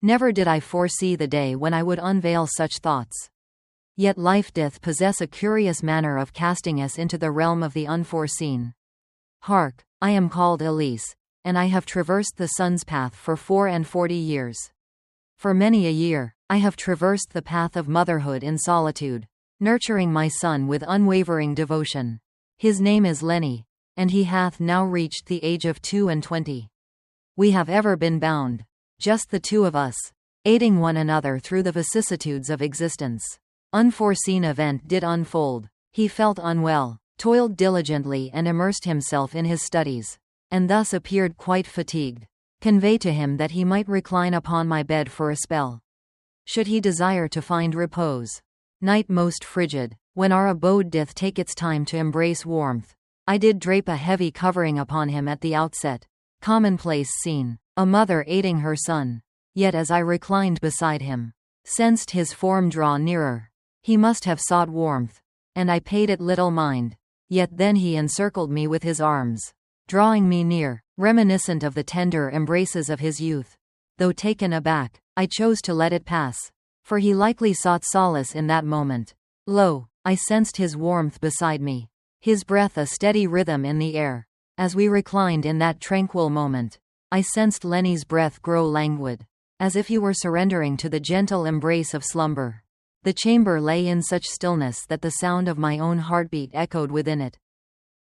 Never did I foresee the day when I would unveil such thoughts. Yet life doth possess a curious manner of casting us into the realm of the unforeseen. Hark, I am called Elise, and I have traversed the sun's path for 44 years. For many a year, I have traversed the path of motherhood in solitude, nurturing my son with unwavering devotion. His name is Lenny, and he hath now reached the age of 22. We have ever been bound, just the two of us, aiding one another through the vicissitudes of existence. Unforeseen event did unfold. He felt unwell, toiled diligently and immersed himself in his studies, and thus appeared quite fatigued. Convey to him that he might recline upon my bed for a spell, should he desire to find repose. Night most frigid, when our abode doth take its time to embrace warmth, I did drape a heavy covering upon him at the outset. Commonplace scene, a mother aiding her son. Yet as I reclined beside him, sensed his form draw nearer. He must have sought warmth, and I paid it little mind. Yet then he encircled me with his arms, drawing me near, reminiscent of the tender embraces of his youth. Though taken aback, I chose to let it pass, for he likely sought solace in that moment. Lo, I sensed his warmth beside me, his breath a steady rhythm in the air. As we reclined in that tranquil moment, I sensed Lenny's breath grow languid, as if he were surrendering to the gentle embrace of slumber. The chamber lay in such stillness that the sound of my own heartbeat echoed within it.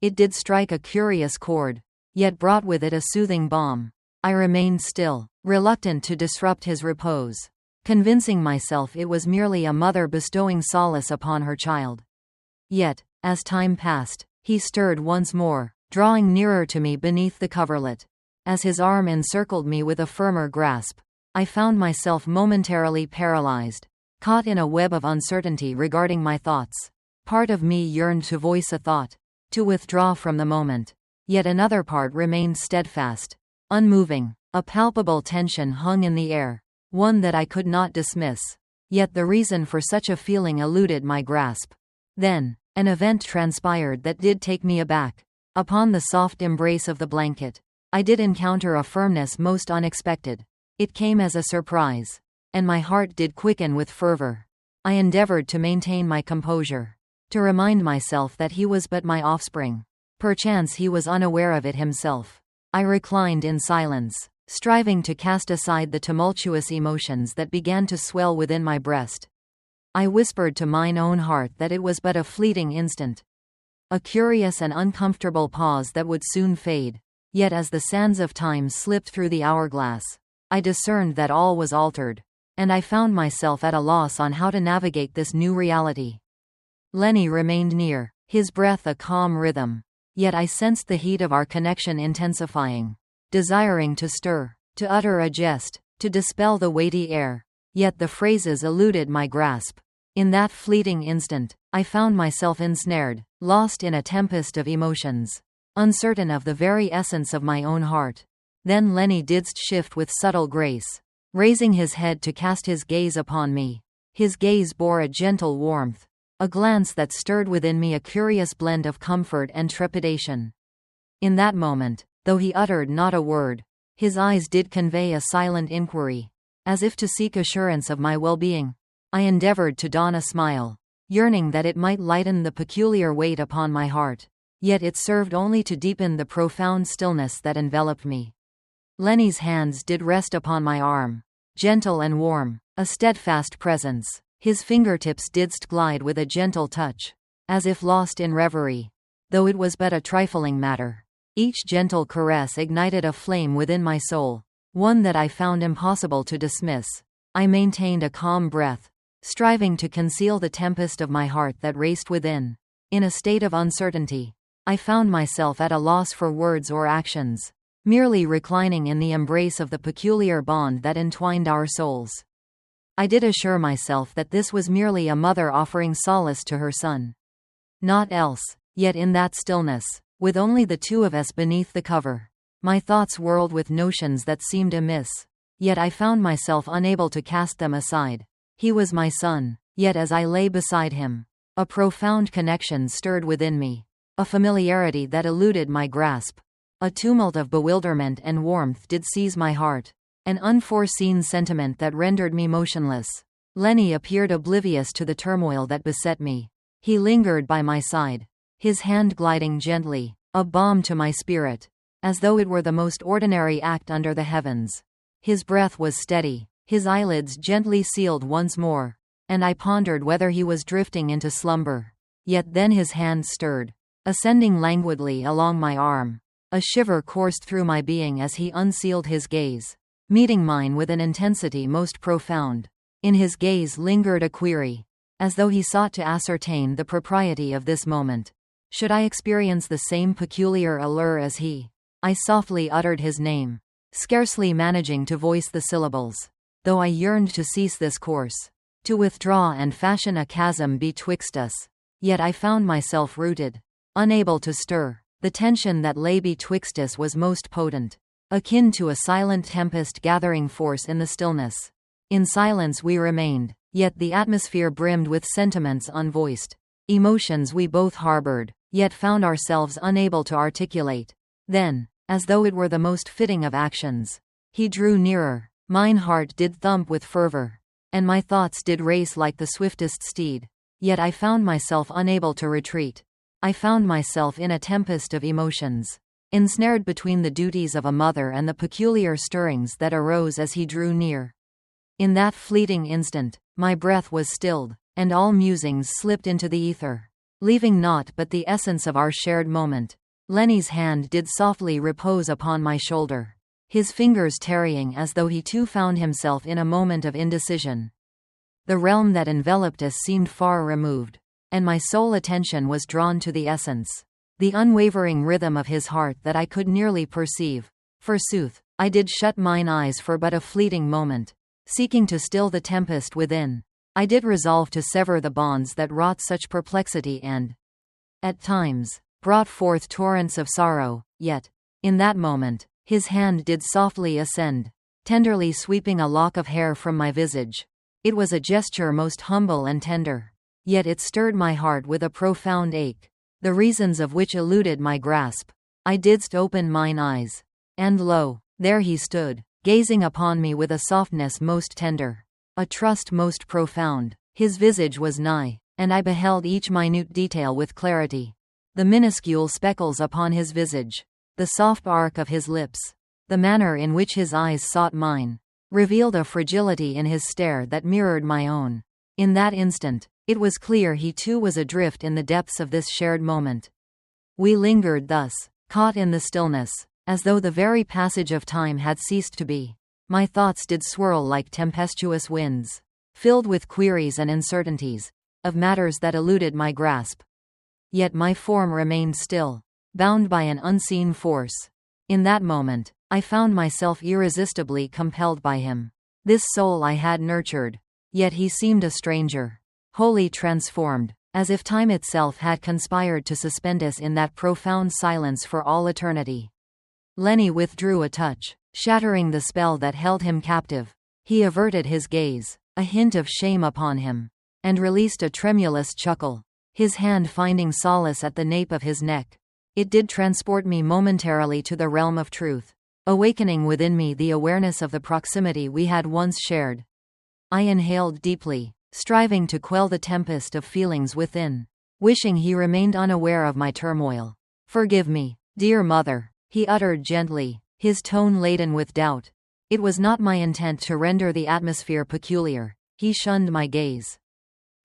It did strike a curious chord, yet brought with it a soothing balm. I remained still, reluctant to disrupt his repose, convincing myself it was merely a mother bestowing solace upon her child. Yet, as time passed, he stirred once more, drawing nearer to me beneath the coverlet. As his arm encircled me with a firmer grasp, I found myself momentarily paralyzed, caught in a web of uncertainty regarding my thoughts. Part of me yearned to voice a thought, to withdraw from the moment. Yet another part remained steadfast, unmoving. A palpable tension hung in the air, one that I could not dismiss. Yet the reason for such a feeling eluded my grasp. Then, an event transpired that did take me aback. Upon the soft embrace of the blanket, I did encounter a firmness most unexpected. It came as a surprise, and my heart did quicken with fervor. I endeavored to maintain my composure, to remind myself that he was but my offspring. Perchance he was unaware of it himself. I reclined in silence, striving to cast aside the tumultuous emotions that began to swell within my breast. I whispered to mine own heart that it was but a fleeting instant, a curious and uncomfortable pause that would soon fade. Yet as the sands of time slipped through the hourglass, I discerned that all was altered, and I found myself at a loss on how to navigate this new reality. Lenny remained near, his breath a calm rhythm. Yet I sensed the heat of our connection intensifying, desiring to stir, to utter a jest, to dispel the weighty air. Yet the phrases eluded my grasp. In that fleeting instant, I found myself ensnared, lost in a tempest of emotions, uncertain of the very essence of my own heart. Then Lenny didst shift with subtle grace, raising his head to cast his gaze upon me. His gaze bore a gentle warmth, a glance that stirred within me a curious blend of comfort and trepidation. In that moment, though he uttered not a word, his eyes did convey a silent inquiry, as if to seek assurance of my well-being. I endeavored to don a smile, yearning that it might lighten the peculiar weight upon my heart. Yet it served only to deepen the profound stillness that enveloped me. Lenny's hands did rest upon my arm, gentle and warm, a steadfast presence. His fingertips didst glide with a gentle touch, as if lost in reverie, though it was but a trifling matter. Each gentle caress ignited a flame within my soul, one that I found impossible to dismiss. I maintained a calm breath, striving to conceal the tempest of my heart that raced within. In a state of uncertainty, I found myself at a loss for words or actions, merely reclining in the embrace of the peculiar bond that entwined our souls. I did assure myself that this was merely a mother offering solace to her son. Not else. Yet in that stillness, with only the two of us beneath the cover, my thoughts whirled with notions that seemed amiss. Yet I found myself unable to cast them aside. He was my son, yet as I lay beside him, a profound connection stirred within me, a familiarity that eluded my grasp. A tumult of bewilderment and warmth did seize my heart. an unforeseen sentiment that rendered me motionless. Lenny appeared oblivious to the turmoil that beset me. He lingered by my side, his hand gliding gently, a balm to my spirit, as though it were the most ordinary act under the heavens. His breath was steady, his eyelids gently sealed once more, and I pondered whether he was drifting into slumber. Yet then his hand stirred, ascending languidly along my arm. A shiver coursed through my being as he unsealed his gaze, meeting mine with an intensity most profound. In his gaze lingered a query, as though he sought to ascertain the propriety of this moment. Should I experience the same peculiar allure as he? I softly uttered his name, scarcely managing to voice the syllables, though I yearned to cease this course, to withdraw and fashion a chasm betwixt us. Yet I found myself rooted, unable to stir. The tension that lay betwixt us was most potent, akin to a silent tempest gathering force in the stillness. In silence we remained, yet the atmosphere brimmed with sentiments unvoiced, emotions we both harbored, yet found ourselves unable to articulate. Then, as though it were the most fitting of actions, he drew nearer. Mine heart did thump with fervor, and my thoughts did race like the swiftest steed. Yet I found myself unable to retreat. I found myself in a tempest of emotions, ensnared between the duties of a mother and the peculiar stirrings that arose as he drew near. In that fleeting instant, my breath was stilled, and all musings slipped into the ether, leaving naught but the essence of our shared moment. Lenny's hand did softly repose upon my shoulder, his fingers tarrying as though he too found himself in a moment of indecision. The realm that enveloped us seemed far removed, and my sole attention was drawn to the essence, the unwavering rhythm of his heart that I could nearly perceive. Forsooth, I did shut mine eyes for but a fleeting moment, seeking to still the tempest within. I did resolve to sever the bonds that wrought such perplexity and, at times, brought forth torrents of sorrow. Yet, in that moment, his hand did softly ascend, tenderly sweeping a lock of hair from my visage. It was a gesture most humble and tender. Yet it stirred my heart with a profound ache, the reasons of which eluded my grasp. I didst open mine eyes, and lo, there he stood, gazing upon me with a softness most tender, a trust most profound. His visage was nigh, and I beheld each minute detail with clarity. The minuscule speckles upon his visage, the soft arc of his lips, the manner in which his eyes sought mine, revealed a fragility in his stare that mirrored my own. In that instant, it was clear he too was adrift in the depths of this shared moment. We lingered thus, caught in the stillness, as though the very passage of time had ceased to be. My thoughts did swirl like tempestuous winds, filled with queries and uncertainties, of matters that eluded my grasp. Yet my form remained still, bound by an unseen force. In that moment, I found myself irresistibly compelled by him. This soul I had nurtured, yet he seemed a stranger, wholly transformed, as if time itself had conspired to suspend us in that profound silence for all eternity. Lenny withdrew a touch, shattering the spell that held him captive. He averted his gaze, a hint of shame upon him, and released a tremulous chuckle, his hand finding solace at the nape of his neck. It did transport me momentarily to the realm of truth, awakening within me the awareness of the proximity we had once shared. I inhaled deeply, striving to quell the tempest of feelings within, wishing he remained unaware of my turmoil. "Forgive me, dear mother," he uttered gently, his tone laden with doubt. It was not my intent to render the atmosphere peculiar. He shunned my gaze,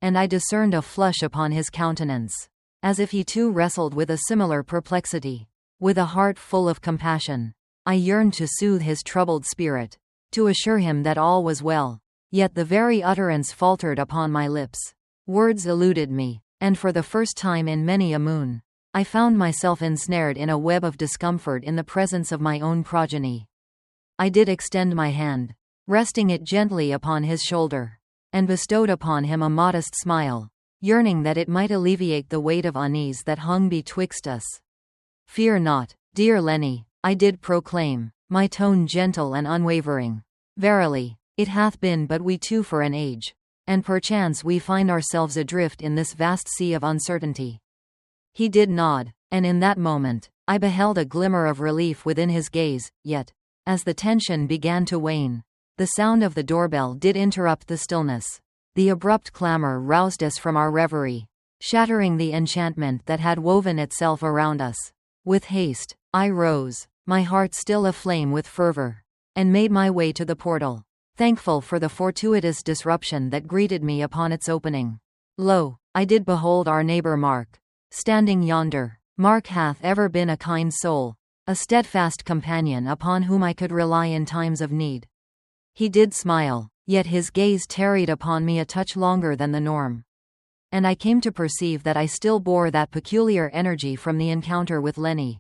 and I discerned a flush upon his countenance, as if he too wrestled with a similar perplexity. With a heart full of compassion, I yearned to soothe his troubled spirit, to assure him that all was well. Yet the very utterance faltered upon my lips. Words eluded me, and for the first time in many a moon, I found myself ensnared in a web of discomfort in the presence of my own progeny. I did extend my hand, resting it gently upon his shoulder, and bestowed upon him a modest smile, yearning that it might alleviate the weight of unease that hung betwixt us. "Fear not, dear Lenny," I did proclaim, my tone gentle and unwavering. "Verily, it hath been but we two for an age, and perchance we find ourselves adrift in this vast sea of uncertainty." He did nod, and in that moment, I beheld a glimmer of relief within his gaze. Yet, As the tension began to wane, the sound of the doorbell did interrupt the stillness. The abrupt clamor roused us from our reverie, shattering the enchantment that had woven itself around us. With haste, I rose, my heart still aflame with fervor, and made my way to the portal, thankful for the fortuitous disruption that greeted me upon its opening. Lo, I did behold our neighbor Mark, standing yonder. Mark hath ever been a kind soul, a steadfast companion upon whom I could rely in times of need. He did smile, yet his gaze tarried upon me a touch longer than the norm. And I came to perceive that I still bore that peculiar energy from the encounter with Lenny.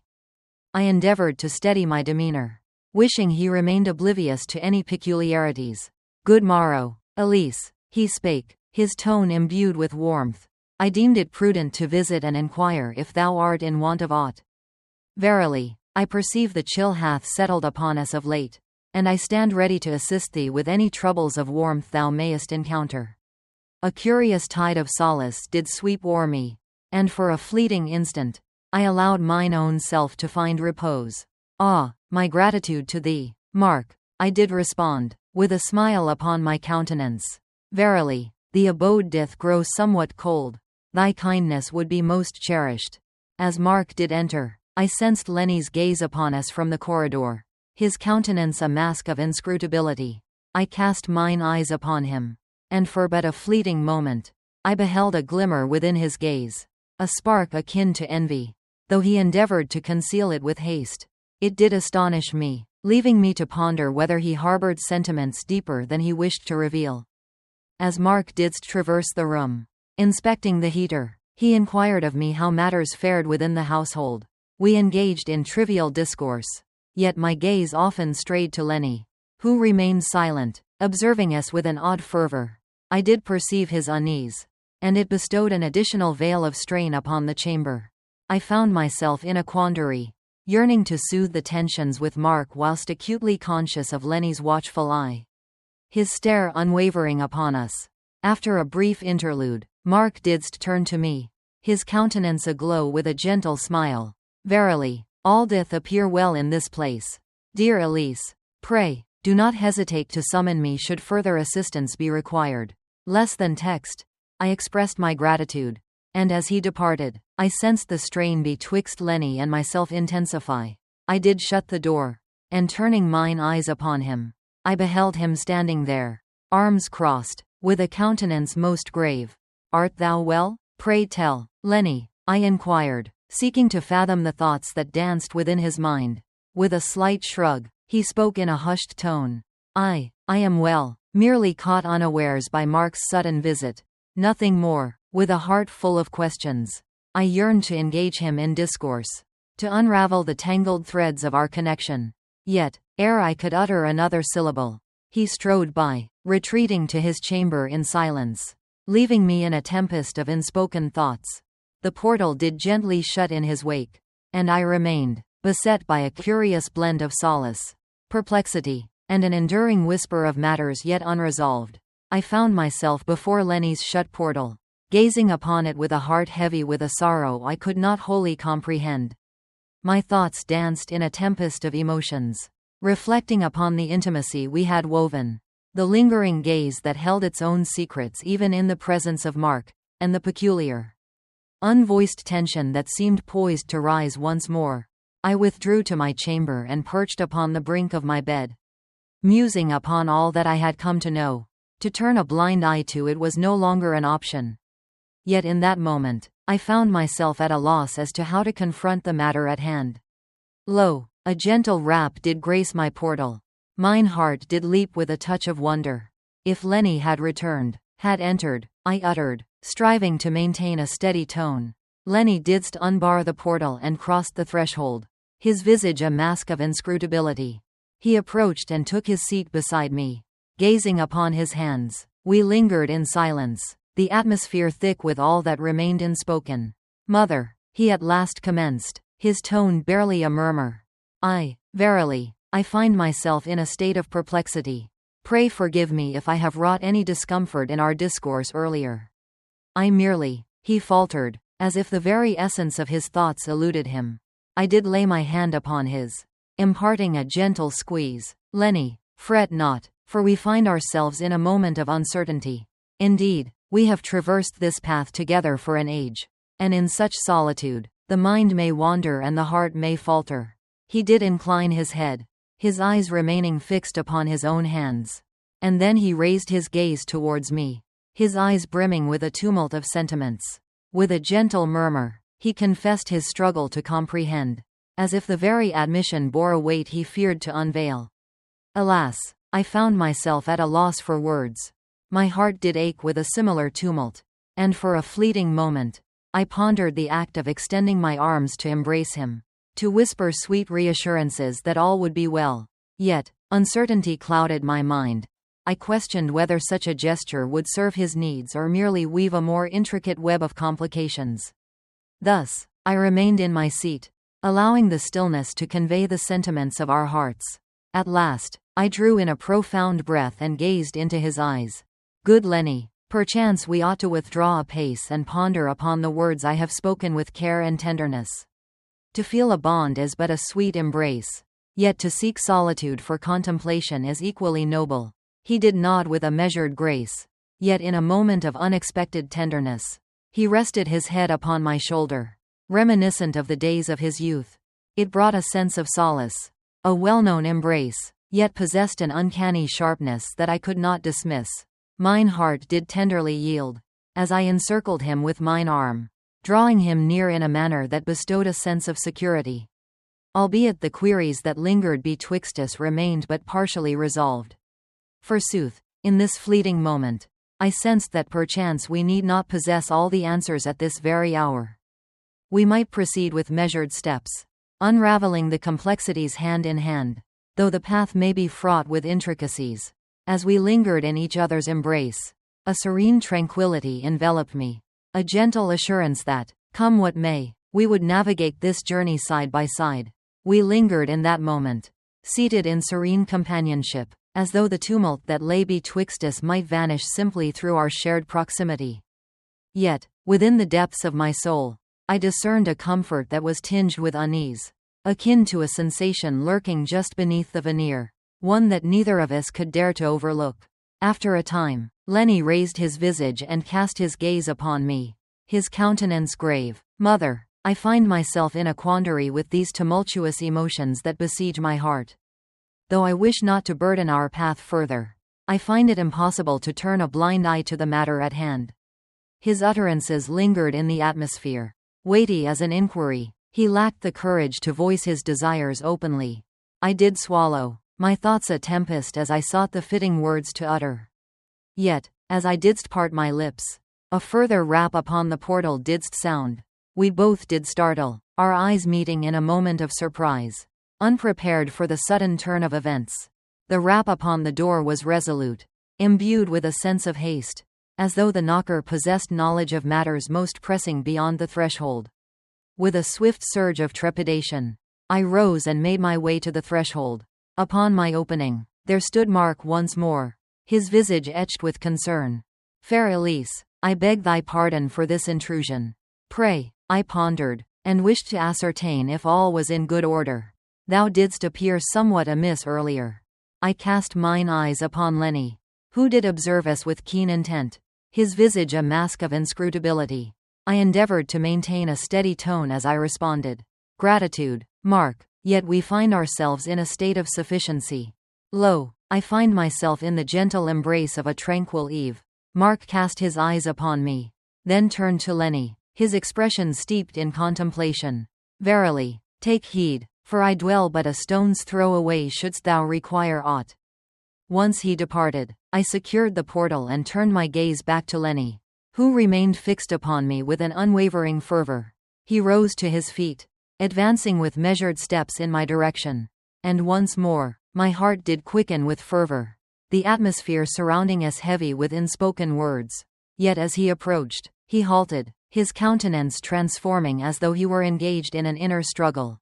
I endeavored to steady my demeanor, wishing he remained oblivious to any peculiarities. "Good morrow, Elise," he spake, his tone imbued with warmth. "I deemed it prudent to visit and enquire if thou art in want of aught. Verily, I perceive the chill hath settled upon us of late, and I stand ready to assist thee with any troubles of warmth thou mayest encounter." A curious tide of solace did sweep o'er me, and for a fleeting instant, I allowed mine own self to find repose. "Ah, my gratitude to thee, Mark," I did respond, with a smile upon my countenance. "Verily, the abode doth grow somewhat cold. Thy kindness would be most cherished." As Mark did enter, I sensed Lenny's gaze upon us from the corridor, his countenance a mask of inscrutability. I cast mine eyes upon him, and for but a fleeting moment, I beheld a glimmer within his gaze, a spark akin to envy. Though he endeavored to conceal it with haste, it did astonish me, leaving me to ponder whether he harbored sentiments deeper than he wished to reveal. As Mark didst traverse the room, inspecting the heater, he inquired of me how matters fared within the household. We engaged in trivial discourse, yet my gaze often strayed to Lenny, who remained silent, observing us with an odd fervor. I did perceive his unease, and it bestowed an additional veil of strain upon the chamber. I found myself in a quandary, yearning to soothe the tensions with Mark whilst acutely conscious of Lenny's watchful eye, his stare unwavering upon us. After a brief interlude, Mark didst turn to me, his countenance aglow with a gentle smile. "Verily, all doth appear well in this place. Dear Elise, pray, do not hesitate to summon me should further assistance be required." Less than text, I expressed my gratitude, and as he departed, I sensed the strain betwixt Lenny and myself intensify. I did shut the door, and turning mine eyes upon him, I beheld him standing there, arms crossed, with a countenance most grave. "Art thou well? Pray tell, Lenny," I inquired, seeking to fathom the thoughts that danced within his mind. With a slight shrug, he spoke in a hushed tone. I am well, merely caught unawares by Mark's sudden visit. Nothing more." With a heart full of questions, I yearned to engage him in discourse, to unravel the tangled threads of our connection. Yet, ere I could utter another syllable, he strode by, retreating to his chamber in silence, leaving me in a tempest of unspoken thoughts. The portal did gently shut in his wake, and I remained, beset by a curious blend of solace, perplexity, and an enduring whisper of matters yet unresolved. I found myself before Lenny's shut portal, gazing upon it with a heart heavy with a sorrow I could not wholly comprehend. My thoughts danced in a tempest of emotions, reflecting upon the intimacy we had woven, the lingering gaze that held its own secrets even in the presence of Mark, and the peculiar, unvoiced tension that seemed poised to rise once more. I withdrew to my chamber and perched upon the brink of my bed, musing upon all that I had come to know. To turn a blind eye to it was no longer an option. Yet in that moment, I found myself at a loss as to how to confront the matter at hand. Lo, a gentle rap did grace my portal. Mine heart did leap with a touch of wonder. If Lenny had returned, had entered, I uttered, striving to maintain a steady tone. Lenny didst unbar the portal and crossed the threshold, his visage a mask of inscrutability. He approached and took his seat beside me, gazing upon his hands. We lingered in silence, the atmosphere thick with all that remained unspoken. "Mother," he at last commenced, his tone barely a murmur. Verily, I find myself in a state of perplexity. Pray forgive me if I have wrought any discomfort in our discourse earlier. I merely," he faltered, as if the very essence of his thoughts eluded him. I did lay my hand upon his. imparting a gentle squeeze. Lenny, fret not, for we find ourselves in a moment of uncertainty. Indeed, we have traversed this path together for an age. And in such solitude, the mind may wander and the heart may falter. He did incline his head, his eyes remaining fixed upon his own hands. And then he raised his gaze towards me, his eyes brimming with a tumult of sentiments. With a gentle murmur, he confessed his struggle to comprehend, as if the very admission bore a weight he feared to unveil. Alas, I found myself at a loss for words. My heart did ache with a similar tumult, and for a fleeting moment, I pondered the act of extending my arms to embrace him, to whisper sweet reassurances that all would be well. Yet, uncertainty clouded my mind. I questioned whether such a gesture would serve his needs or merely weave a more intricate web of complications. Thus, I remained in my seat, allowing the stillness to convey the sentiments of our hearts. At last, I drew in a profound breath and gazed into his eyes. Good Lenny, perchance we ought to withdraw a pace and ponder upon the words I have spoken with care and tenderness. To feel a bond is but a sweet embrace, yet to seek solitude for contemplation is equally noble. He did nod with a measured grace, yet in a moment of unexpected tenderness, he rested his head upon my shoulder, reminiscent of the days of his youth. It brought a sense of solace. A well-known embrace, yet possessed an uncanny sharpness that I could not dismiss. Mine heart did tenderly yield, as I encircled him with mine arm, drawing him near in a manner that bestowed a sense of security. Albeit the queries that lingered betwixt us remained but partially resolved. Forsooth, in this fleeting moment, I sensed that perchance we need not possess all the answers at this very hour. We might proceed with measured steps, unraveling the complexities hand in hand, though the path may be fraught with intricacies. As we lingered in each other's embrace, a serene tranquility enveloped me, a gentle assurance that, come what may, we would navigate this journey side by side. We lingered in that moment, seated in serene companionship, as though the tumult that lay betwixt us might vanish simply through our shared proximity. Yet, within the depths of my soul, I discerned a comfort that was tinged with unease, akin to a sensation lurking just beneath the veneer, one that neither of us could dare to overlook. After a time, Lenny raised his visage and cast his gaze upon me, his countenance grave. Mother, I find myself in a quandary with these tumultuous emotions that besiege my heart. Though I wish not to burden our path further, I find it impossible to turn a blind eye to the matter at hand. His utterances lingered in the atmosphere, weighty as an inquiry. He lacked the courage to voice his desires openly. I did swallow, my thoughts a tempest as I sought the fitting words to utter. Yet, as I didst part my lips, a further rap upon the portal didst sound. We both did startle, our eyes meeting in a moment of surprise, unprepared for the sudden turn of events. The rap upon the door was resolute, imbued with a sense of haste, as though the knocker possessed knowledge of matters most pressing beyond the threshold. With a swift surge of trepidation, I rose and made my way to the threshold. Upon my opening, there stood Mark once more, his visage etched with concern. Fair Elise, I beg thy pardon for this intrusion. Pray, I pondered, and wished to ascertain if all was in good order. Thou didst appear somewhat amiss earlier. I cast mine eyes upon Lenny, who did observe us with keen intent, his visage a mask of inscrutability. I endeavored to maintain a steady tone as I responded. Gratitude, Mark, yet we find ourselves in a state of sufficiency. Lo, I find myself in the gentle embrace of a tranquil Eve. Mark cast his eyes upon me, then turned to Lenny, his expression steeped in contemplation. Verily, take heed, for I dwell but a stone's throw away shouldst thou require aught. Once he departed, I secured the portal and turned my gaze back to Lenny, who remained fixed upon me with an unwavering fervor. He rose to his feet, advancing with measured steps in my direction. And once more, my heart did quicken with fervor, the atmosphere surrounding us heavy with unspoken words. Yet as he approached, he halted, his countenance transforming as though he were engaged in an inner struggle.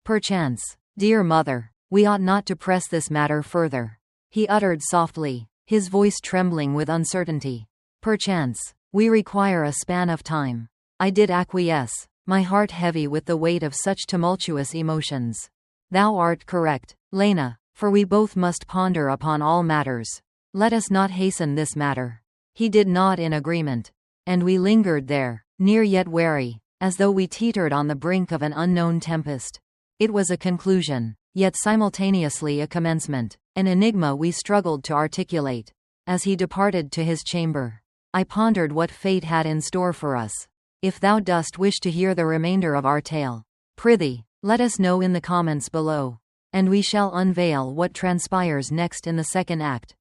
Perchance, dear mother, we ought not to press this matter further, he uttered softly, his voice trembling with uncertainty. Perchance, we require a span of time. I did acquiesce, my heart heavy with the weight of such tumultuous emotions. Thou art correct, Lena, for we both must ponder upon all matters. Let us not hasten this matter. He did nod in agreement. And we lingered there, near yet wary, as though we teetered on the brink of an unknown tempest. It was a conclusion, yet simultaneously a commencement, an enigma we struggled to articulate. As he departed to his chamber, I pondered what fate had in store for us. If thou dost wish to hear the remainder of our tale, prithee, let us know in the comments below, and we shall unveil what transpires next in the second act.